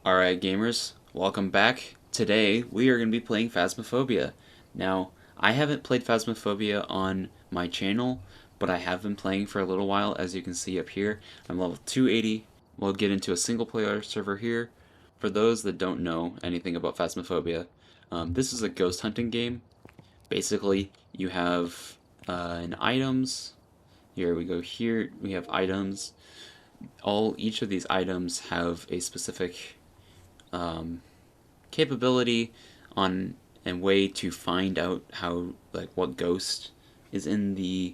Alright gamers, welcome back. Today we are going to be playing Phasmophobia. Now, I haven't played Phasmophobia on my channel, but I have been playing for a little while, as you can see up here. I'm level 280. We'll get into a single player server here. For those that don't know anything about Phasmophobia, this is a ghost hunting game. Basically, you have an items. Here we go, here we have items. Each of these items have a specific capability on and way to find out what ghost is in the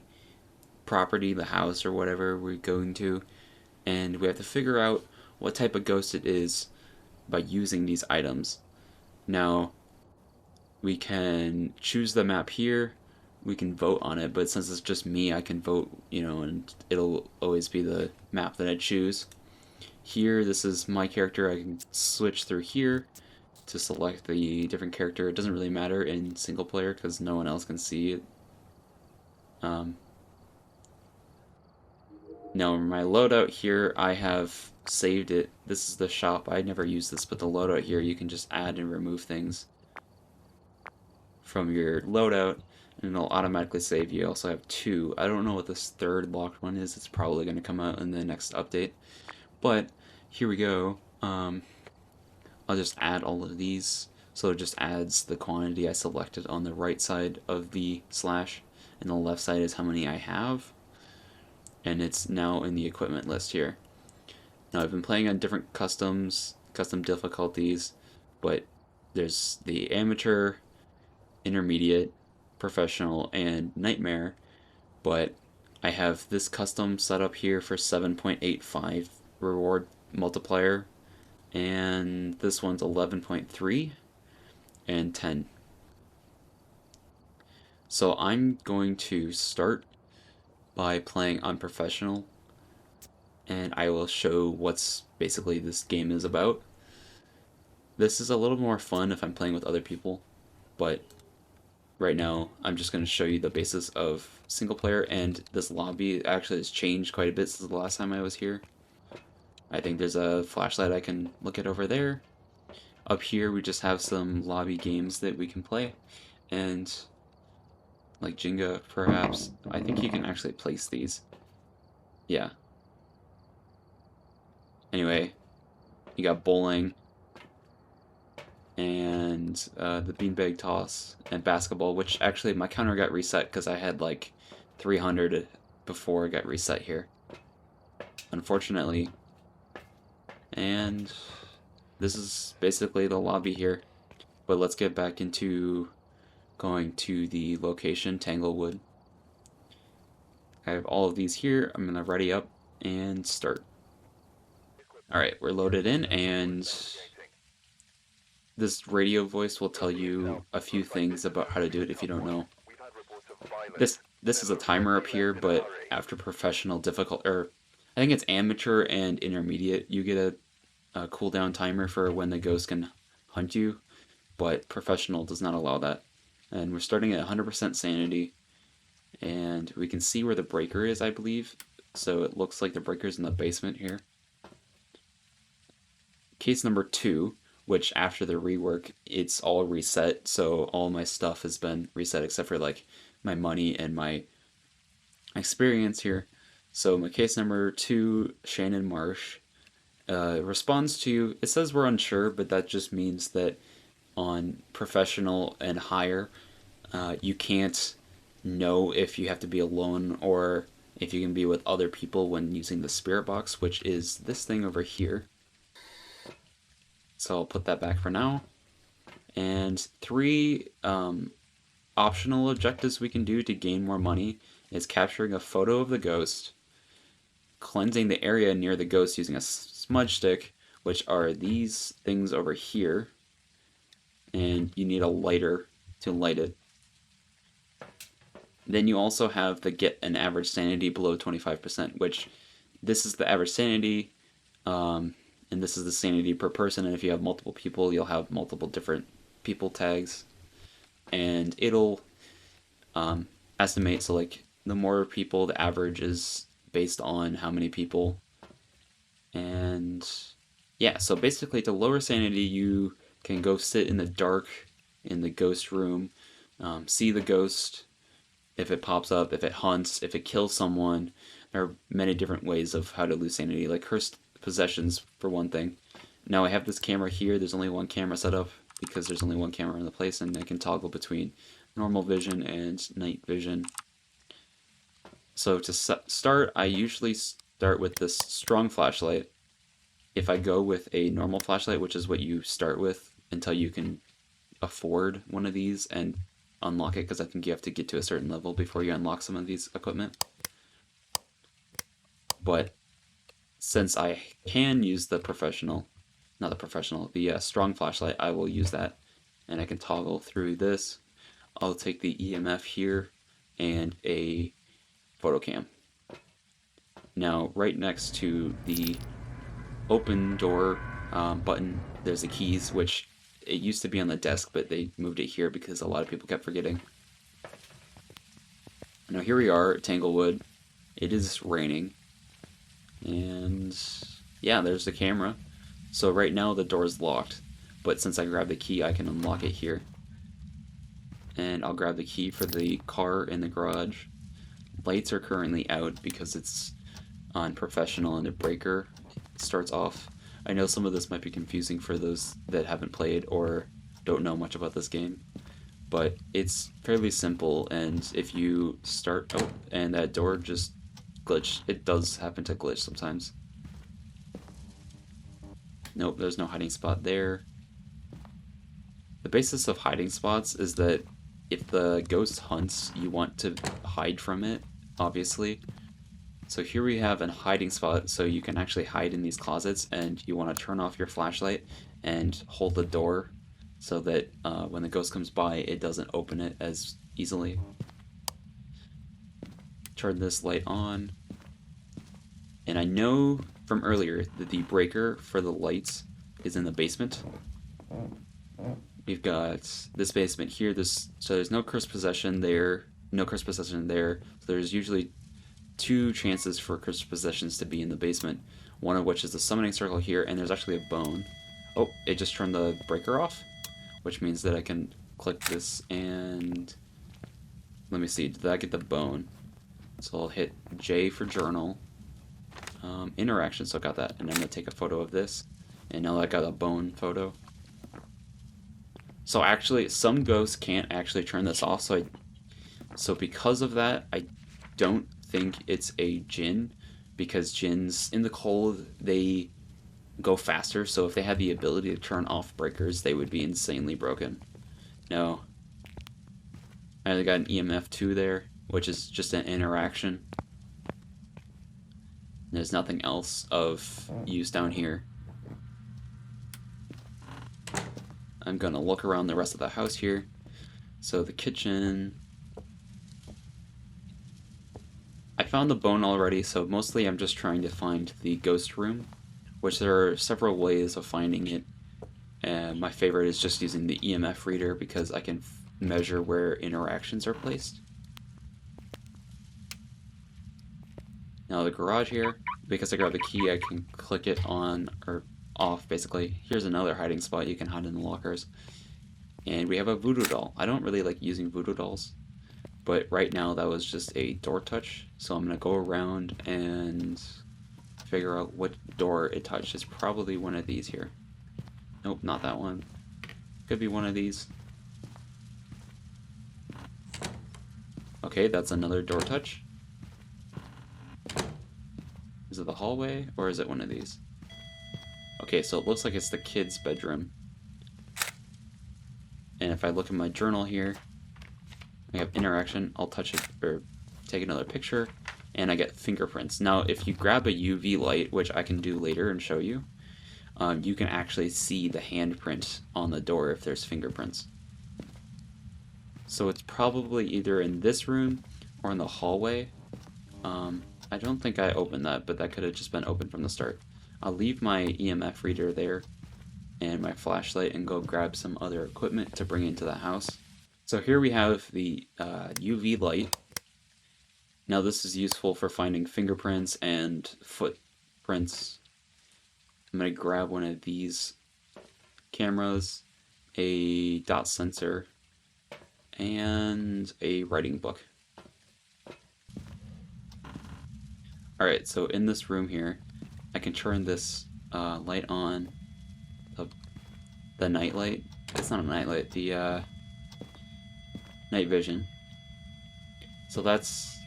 property, the house, or whatever we're going to, and we have to figure out what type of ghost it is by using these items. Now, we can choose the map here, we can vote on it, but since it's just me, I can vote, and it'll always be the map that I choose. Here, this is my character. I can switch through here to select the different character. It doesn't really matter in single player because no one else can see it. Now, my loadout here, I have saved it. This is the shop. I never use this, but the loadout here, you can just add and remove things from your loadout, and it'll automatically save. You also have two. I don't know what this third locked one is. It's probably going to come out in the next update. But here we go. I'll just add all of these. So it just adds the quantity I selected on the right side of the slash, and the left side is how many I have. And it's now in the equipment list here. Now I've been playing on different custom difficulties, but there's the amateur, intermediate, professional, and nightmare. But I have this custom set up here for 7.85 reward multiplier, and this one's 11.3 and 10. So I'm going to start by playing on professional, and I will show what's basically this game is about. This is a little more fun if I'm playing with other people, but right now I'm just going to show you the basis of single player, and this lobby actually has changed quite a bit since the last time I was here. I think there's a flashlight I can look at over there. Up here we just have some lobby games that we can play, and like Jenga perhaps. I think you can actually place these. Yeah. Anyway, you got bowling, and the beanbag toss, and basketball, which actually my counter got reset because I had like 300 before it got reset here, unfortunately. And this is basically the lobby here, but let's get back into going to the location, Tanglewood. I have all of these here. I'm gonna ready up and start. Alright, we're loaded in, and this radio voice will tell you a few things about how to do it if you don't know. This is a timer up here, but after professional difficult, or I think it's amateur and intermediate, you get a cooldown timer for when the ghost can hunt you, but professional does not allow that. And we're starting at 100% sanity, and we can see where the breaker is, I believe. So it looks like the breaker's in the basement here. Case number 2, which after the rework, it's all reset, so all my stuff has been reset except for like my money and my experience here. So my case number 2, Shannon Marsh, responds to, it says we're unsure, but that just means that on professional and higher, you can't know if you have to be alone or if you can be with other people when using the spirit box, which is this thing over here. So I'll put that back for now. And 3 optional objectives we can do to gain more money is capturing a photo of the ghost, cleansing the area near the ghost using a smudge stick, which are these things over here, and you need a lighter to light it. Then you also have the get an average sanity below 25%, which this is the average sanity, and this is the sanity per person, and if you have multiple people, you'll have multiple different people tags, and it'll estimate, so like the more people, the average is based on how many people. And yeah, so basically to lower sanity, you can go sit in the dark in the ghost room, see the ghost if it pops up, if it hunts, if it kills someone. There are many different ways of how to lose sanity, like cursed possessions for one thing. Now I have this camera here. There's only one camera set up because there's only one camera in the place, and I can toggle between normal vision and night vision. So to start, I usually start with this strong flashlight. If I go with a normal flashlight, which is what you start with until you can afford one of these and unlock it, because I think you have to get to a certain level before you unlock some of these equipment. But since I can use the strong flashlight, I will use that, and I can toggle through this. I'll take the EMF here and a photo cam. Now, right next to the open door button, there's the keys, which it used to be on the desk, but they moved it here because a lot of people kept forgetting. Now here we are at Tanglewood. It is raining, and yeah, there's the camera. So right now the door is locked, but since I grabbed the key, I can unlock it here. And I'll grab the key for the car in the garage. Lights are currently out because it's on professional and the breaker starts off. I know some of this might be confusing for those that haven't played or don't know much about this game, but it's fairly simple, and if you start, oh, and that door just glitched. It does happen to glitch sometimes. Nope, there's no hiding spot there. The basis of hiding spots is that if the ghost hunts, you want to hide from it, obviously. So here we have a hiding spot, so you can actually hide in these closets, and you want to turn off your flashlight and hold the door so that when the ghost comes by, it doesn't open it as easily. Turn this light on. And I know from earlier that the breaker for the lights is in the basement. We've got this basement here. So there's no cursed possession there, no cursed possession there. So there's usually 2 chances for cursed possessions to be in the basement. One of which is the summoning circle here, and there's actually a bone. Oh, it just turned the breaker off, which means that I can click this and let me see. Did I get the bone? So I'll hit J for journal. Interaction, so I got that, and I'm going to take a photo of this, and now I got a bone photo. So actually, some ghosts can't actually turn this off, so because of that, I don't think it's a djinn, because djinns in the cold, they go faster, so if they had the ability to turn off breakers, they would be insanely broken. No. I got an EMF 2 there, which is just an interaction. There's nothing else of use down here. I'm gonna look around the rest of the house here. So the kitchen. I found the bone already, so mostly I'm just trying to find the ghost room, which there are several ways of finding it. And my favorite is just using the EMF reader because I can measure where interactions are placed. Now the garage here, because I grabbed the key, I can click it on or off, basically. Here's another hiding spot. You can hide in the lockers. And we have a voodoo doll. I don't really like using voodoo dolls, but right now that was just a door touch. So I'm going to go around and figure out what door it touched. It's probably one of these here. Nope, not that one. Could be one of these. Okay, that's another door touch. Is it the hallway, or is it one of these? Okay, so it looks like it's the kid's bedroom. And if I look at my journal here, I have interaction, I'll touch it, or take another picture, and I get fingerprints. Now, if you grab a UV light, which I can do later and show you, you can actually see the handprint on the door if there's fingerprints. So it's probably either in this room or in the hallway. I don't think I opened that, but that could have just been open from the start. I'll leave my EMF reader there and my flashlight and go grab some other equipment to bring into the house. So here we have the UV light. Now this is useful for finding fingerprints and footprints. I'm going to grab one of these cameras, a dot sensor, and a writing book. Alright, so in this room here, I can turn this light on, the night light. It's not a night light, the night vision. So that's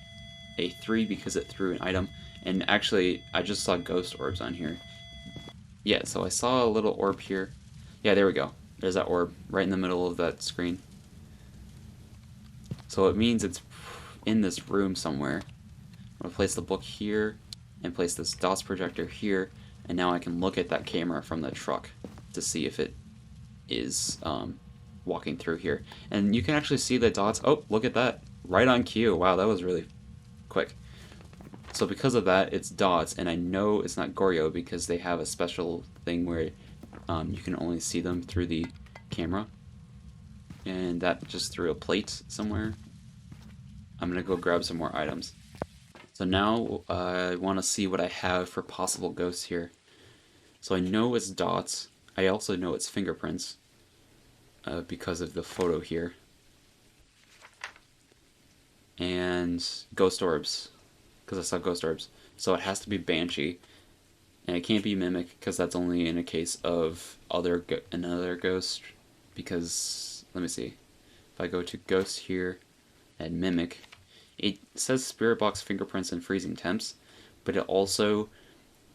a 3 because it threw an item. And actually, I just saw ghost orbs on here. Yeah, so I saw a little orb here. Yeah, there we go. There's that orb right in the middle of that screen. So it means it's in this room somewhere. I'm going to place the book here and place this DOTS projector here. And now I can look at that camera from the truck to see if it is walking through here. And you can actually see the dots. Oh, look at that. Right on cue. Wow, that was really quick. So because of that, it's dots, and I know it's not Goryo because they have a special thing where you can only see them through the camera. And that just threw a plate somewhere. I'm gonna go grab some more items. So now I want to see what I have for possible ghosts here. So I know it's dots. I also know it's fingerprints because of the photo here. And ghost orbs, because I saw ghost orbs. So it has to be Banshee. And it can't be Mimic, because that's only in a case of another ghost. Because, let me see. If I go to Ghost here and Mimic, it says Spirit Box, Fingerprints, and Freezing Temps. But it also,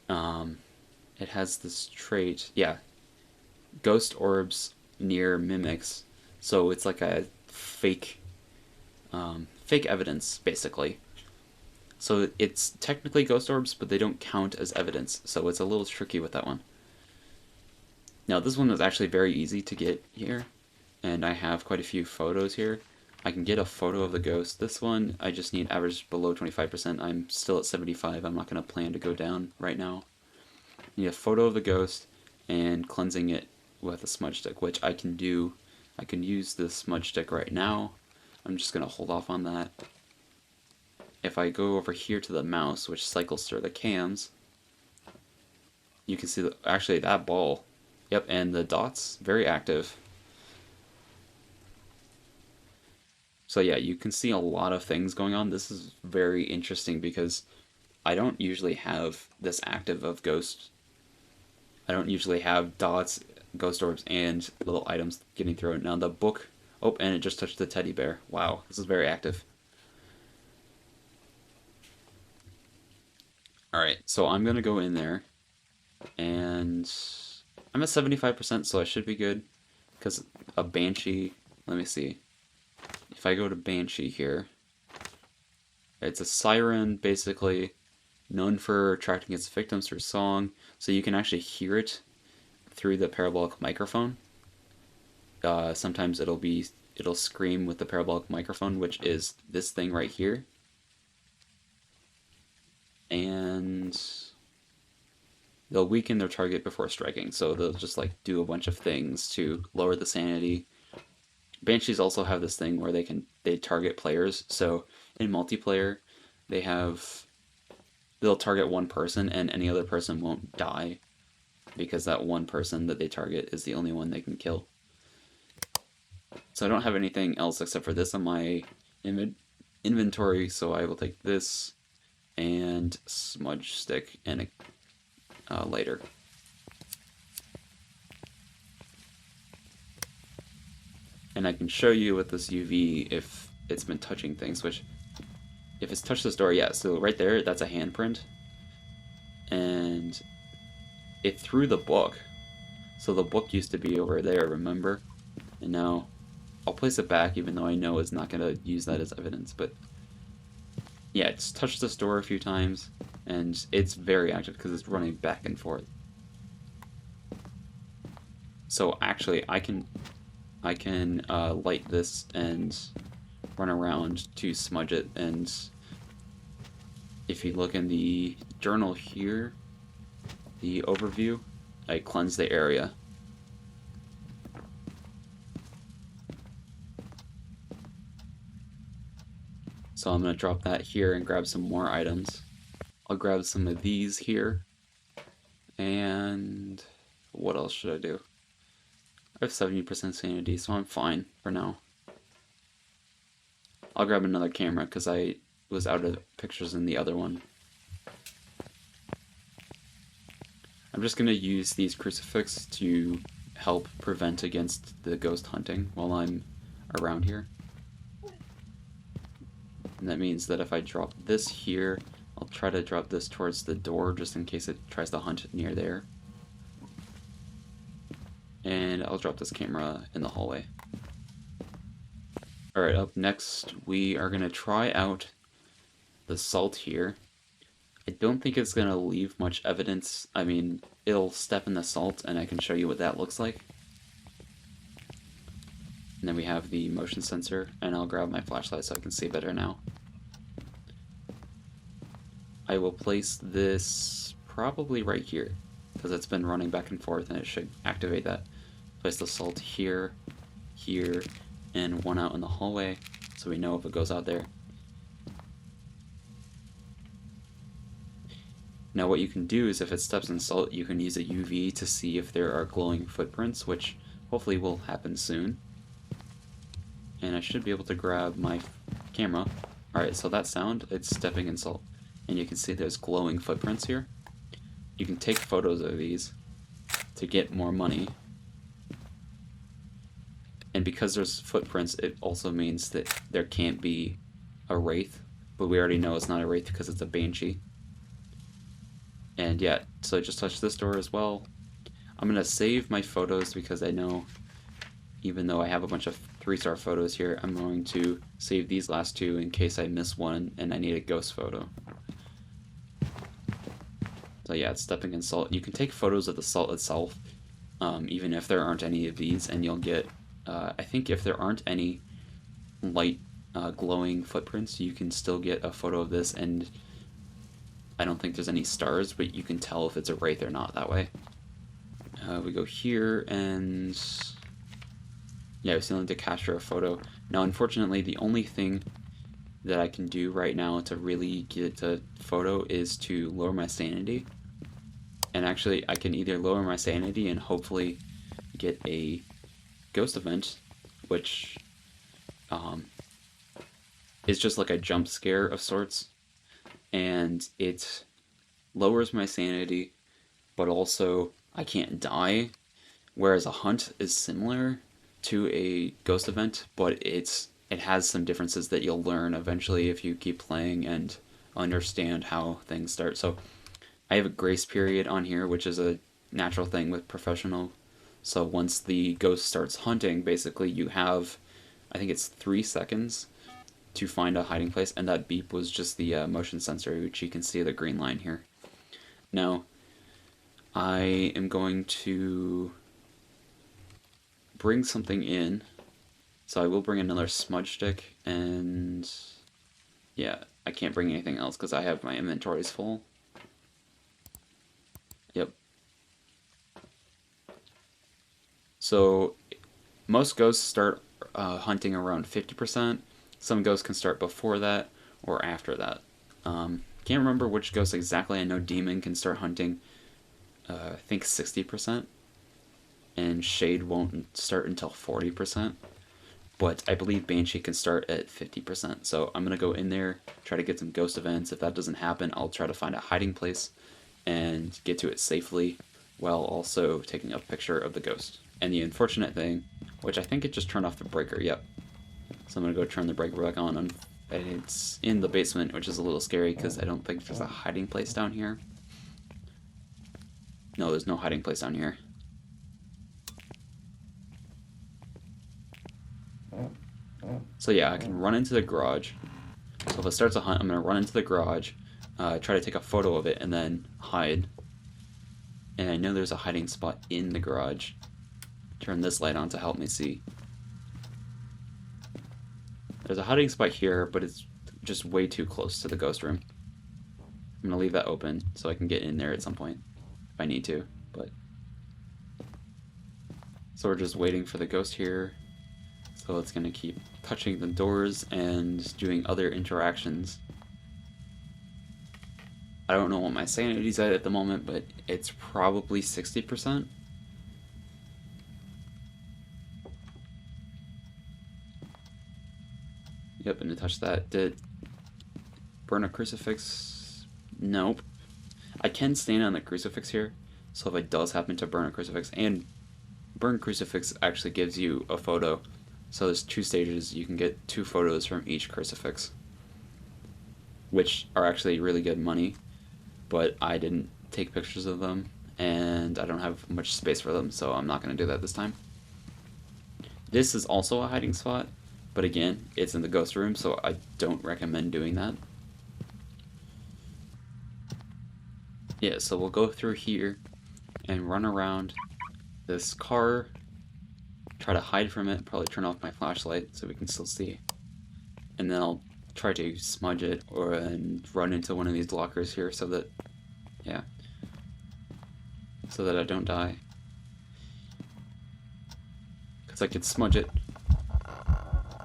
it has this trait, yeah, Ghost Orbs near Mimics. So it's like a fake evidence, basically. So it's technically ghost orbs, but they don't count as evidence, so it's a little tricky with that one. Now this one was actually very easy to get here, and I have quite a few photos here. I can get a photo of the ghost. This one, I just need average below 25%. I'm still at 75. I'm not going to plan to go down right now. I need a photo of the ghost and cleansing it with a smudge stick, which I can do. I can use this smudge stick right now. I'm just going to hold off on that. If I go over here to the mouse, which cycles through the cams, you can see actually that ball. Yep, and the dots, very active. So yeah, you can see a lot of things going on. This is very interesting because I don't usually have this active of ghosts. I don't usually have dots, ghost orbs, and little items getting thrown. Now the book, oh, and it just touched the teddy bear. Wow, this is very active. Alright, so I'm gonna go in there, and I'm at 75%, so I should be good, because a Banshee, let me see, if I go to Banshee here, it's a siren, basically, known for attracting its victims through song, so you can actually hear it through the parabolic microphone. Sometimes it'll scream with the parabolic microphone, which is this thing right here. And they'll weaken their target before striking, so they'll just like do a bunch of things to lower the sanity. Banshees also have this thing where they target players, so in multiplayer they'll target one person and any other person won't die because that one person that they target is the only one they can kill. So I don't have anything else except for this on my inventory, so I will take this and smudge stick and a lighter. And I can show you with this UV if it's been touching things, which if it's touched this door, yeah, so right there, that's a handprint. And it threw the book. So the book used to be over there, remember? And now I'll place it back even though I know it's not going to use that as evidence, but yeah, it's touched this door a few times, and it's very active because it's running back and forth. So actually, I can light this and run around to smudge it, and if you look in the journal here, the overview, I cleanse the area. So I'm going to drop that here and grab some more items. I'll grab some of these here And what else should I do? I have 70% sanity, so I'm fine for now. I'll grab another camera because I was out of pictures in the other one. I'm just going to use these crucifix to help prevent against the ghost hunting while I'm around here. And that means that if I drop this here, I'll try to drop this towards the door just in case it tries to hunt near there. And I'll drop this camera in the hallway. Alright, up next we are going to try out the salt here. I don't think it's going to leave much evidence. I mean, it'll step in the salt and I can show you what that looks like. And then we have the motion sensor, and I'll grab my flashlight so I can see better now. I will place this probably right here, because it's been running back and forth and it should activate that. Place the salt here, here, and one out in the hallway, so we know if it goes out there. Now what you can do is if it steps in salt, you can use a UV to see if there are glowing footprints, which hopefully will happen soon. And I should be able to grab my camera. Alright, so that sound, it's stepping in salt. And you can see there's glowing footprints here. You can take photos of these to get more money. And because there's footprints, it also means that there can't be a wraith. But we already know it's not a wraith because it's a banshee. And yeah, so I just touched this door as well. I'm going to save my photos because I know, even though I have a bunch of 3-star photos here, I'm going to save these last two in case I miss one and I need a ghost photo. So yeah, it's stepping in salt. You can take photos of the salt itself, even if there aren't any of these, and you'll get, I think if there aren't any light glowing footprints, you can still get a photo of this, and I don't think there's any stars, but you can tell if it's a wraith or not that way. We go here, and yeah, we still need to capture a photo. Now, unfortunately, the only thing that I can do right now to really get a photo is to lower my sanity. And actually, I can either lower my sanity and hopefully get a ghost event, which is just like a jump scare of sorts. And it lowers my sanity, but also I can't die. Whereas a hunt is similar to a ghost event, but it has some differences that you'll learn eventually if you keep playing and understand how things start. So I have a grace period on here, which is a natural thing with professional. So once the ghost starts hunting, basically you have, I think it's 3 seconds to find a hiding place, and that beep was just the motion sensor, which you can see the green line here. Now, I am going to bring something in. So I will bring another smudge stick, and yeah, I can't bring anything else because I have my inventories full. Yep. So most ghosts start hunting around 50%. Some ghosts can start before that or after that. Can't remember which ghost exactly. I know Demon can start hunting, I think 60%, and Shade won't start until 40%. But I believe Banshee can start at 50%. So I'm going to go in there, try to get some ghost events. If that doesn't happen, I'll try to find a hiding place and get to it safely while also taking a picture of the ghost. And the unfortunate thing, which I think it just turned off the breaker, yep. So I'm going to go turn the breaker back on. And it's in the basement, which is a little scary because I don't think there's a hiding place down here. No, there's no hiding place down here. So yeah, I can run into the garage. So if it starts a hunt, I'm going to run into the garage, try to take a photo of it, and then hide. And I know there's a hiding spot in the garage. Turn this light on to help me see. There's a hiding spot here, but it's just way too close to the ghost room. I'm going to leave that open so I can get in there at some point if I need to. But so we're just waiting for the ghost here. So it's going to keep touching the doors and doing other interactions. I don't know what my sanity's at the moment, but it's probably 60%. Yep, and to touch that. Did burn a crucifix? Nope. I can stand on the crucifix here, so if it does happen to burn a crucifix, and burn crucifix actually gives you a photo. So there's 2 stages, you can get 2 photos from each crucifix, which are actually really good money, but I didn't take pictures of them, and I don't have much space for them, so I'm not going to do that this time. This is also a hiding spot, but again, it's in the ghost room, so I don't recommend doing that. Yeah, so we'll go through here and run around this car, try to hide from it, probably turn off my flashlight so we can still see. And then I'll try to smudge it or run into one of these lockers here so that, yeah, so that I don't die. Because I could smudge it.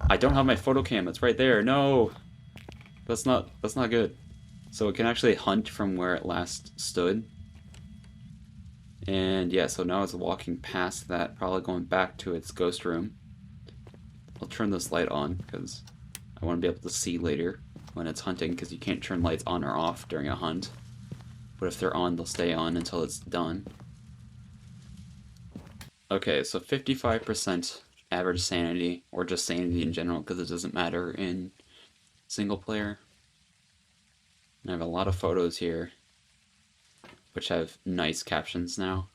I don't have my photo cam, it's right there, no! That's not good. So it can actually hunt from where it last stood. And yeah, so now it's walking past that, probably going back to its ghost room. I'll turn this light on because I want to be able to see later when it's hunting, because you can't turn lights on or off during a hunt. But if they're on, they'll stay on until it's done. Okay, so 55% average sanity, or just sanity in general, because it doesn't matter in single player. And I have a lot of photos here, which have nice captions now.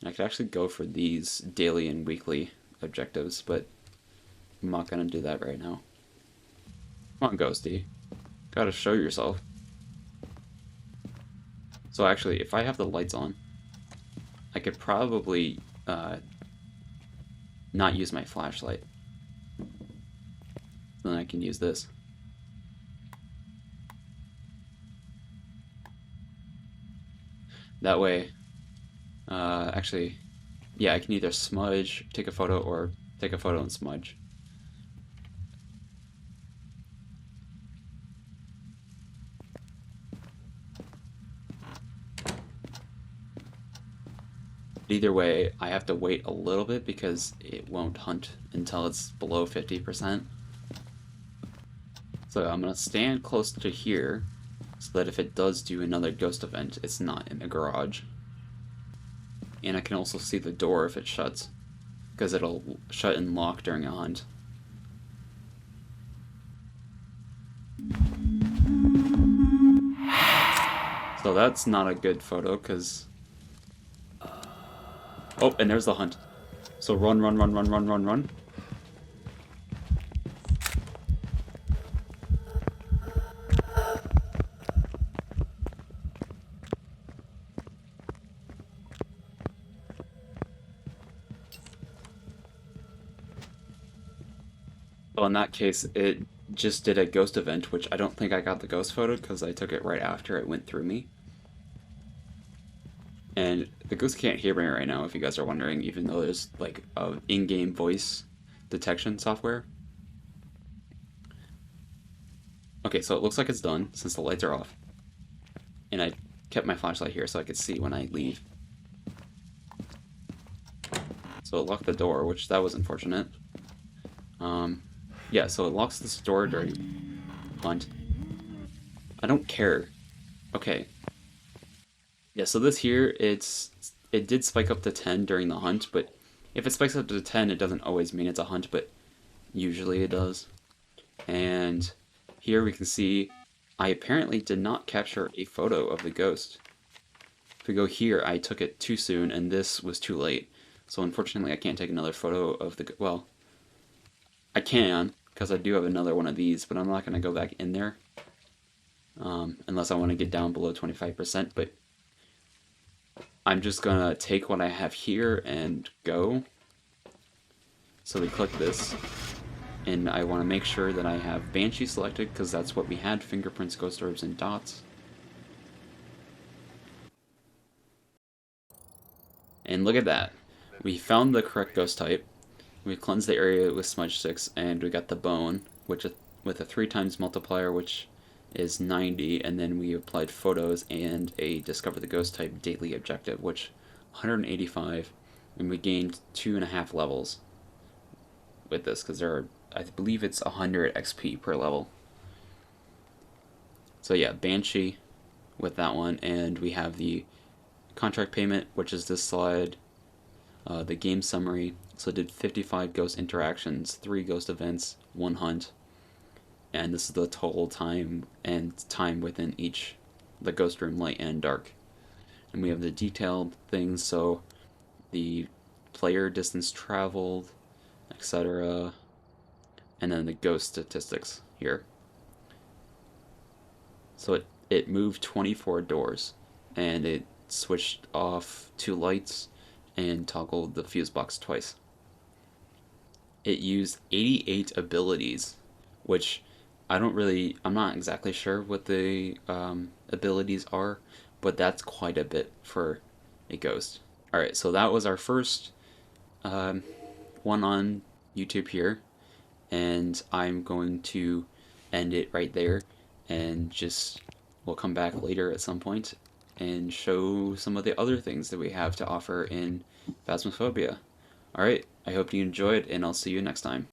And I could actually go for these daily and weekly objectives, but I'm not going to do that right now. Come on, Ghosty. Gotta show yourself. So actually, if I have the lights on, I could probably not use my flashlight. Then I can use this. That way, actually, yeah, I can either smudge, take a photo, or take a photo and smudge. Either way, I have to wait a little bit because it won't hunt until it's below 50%. So I'm going to stand close to here so that if it does do another ghost event, it's not in the garage. And I can also see the door if it shuts, because it'll shut and lock during a hunt. So that's not a good photo, because... Oh, and there's the hunt. So run, run, run, run, run, run, run. Well, in that case, it just did a ghost event, which I don't think I got the ghost photo because I took it right after it went through me. And the ghost can't hear me right now, if you guys are wondering, even though there's like a in-game voice detection software. Okay, so it looks like it's done since the lights are off. And I kept my flashlight here so I could see when I leave. So it locked the door, which that was unfortunate. Yeah, so it locks this door during hunt. I don't care. Okay. Yeah, so this here, it did spike up to 10 during the hunt, but if it spikes up to 10, it doesn't always mean it's a hunt, but usually it does. And here we can see I apparently did not capture a photo of the ghost. If we go here, I took it too soon, and this was too late. So unfortunately, I can't take another photo of the... Well, I can, because I do have another one of these, but I'm not going to go back in there. Unless I want to get down below 25%, but I'm just going to take what I have here and go. So we click this, and I want to make sure that I have Banshee selected, because that's what we had, fingerprints, ghost orbs, and dots. And look at that. We found the correct ghost type. We cleansed the area with smudge sticks, and we got the bone, which with a 3 times multiplier, which is 90, and then we applied photos and a discover the ghost type daily objective, which 185, and we gained 2.5 levels with this because there are, I believe it's 100 XP per level. So yeah, Banshee with that one, and we have the contract payment, which is this slide, the game summary. So did 55 ghost interactions, 3 ghost events, 1 hunt, and this is the total time and time within each, the ghost room, light and dark. And we have the detailed things, so the player distance traveled, etc., and then the ghost statistics here. So it moved 24 doors, and it switched off 2 lights and toggled the fuse box twice. It used 88 abilities, which I'm not exactly sure what the abilities are, but that's quite a bit for a ghost. Alright, so that was our first one on YouTube here, and I'm going to end it right there, and just we'll come back later at some point and show some of the other things that we have to offer in Phasmophobia. Alright, I hope you enjoyed, and I'll see you next time.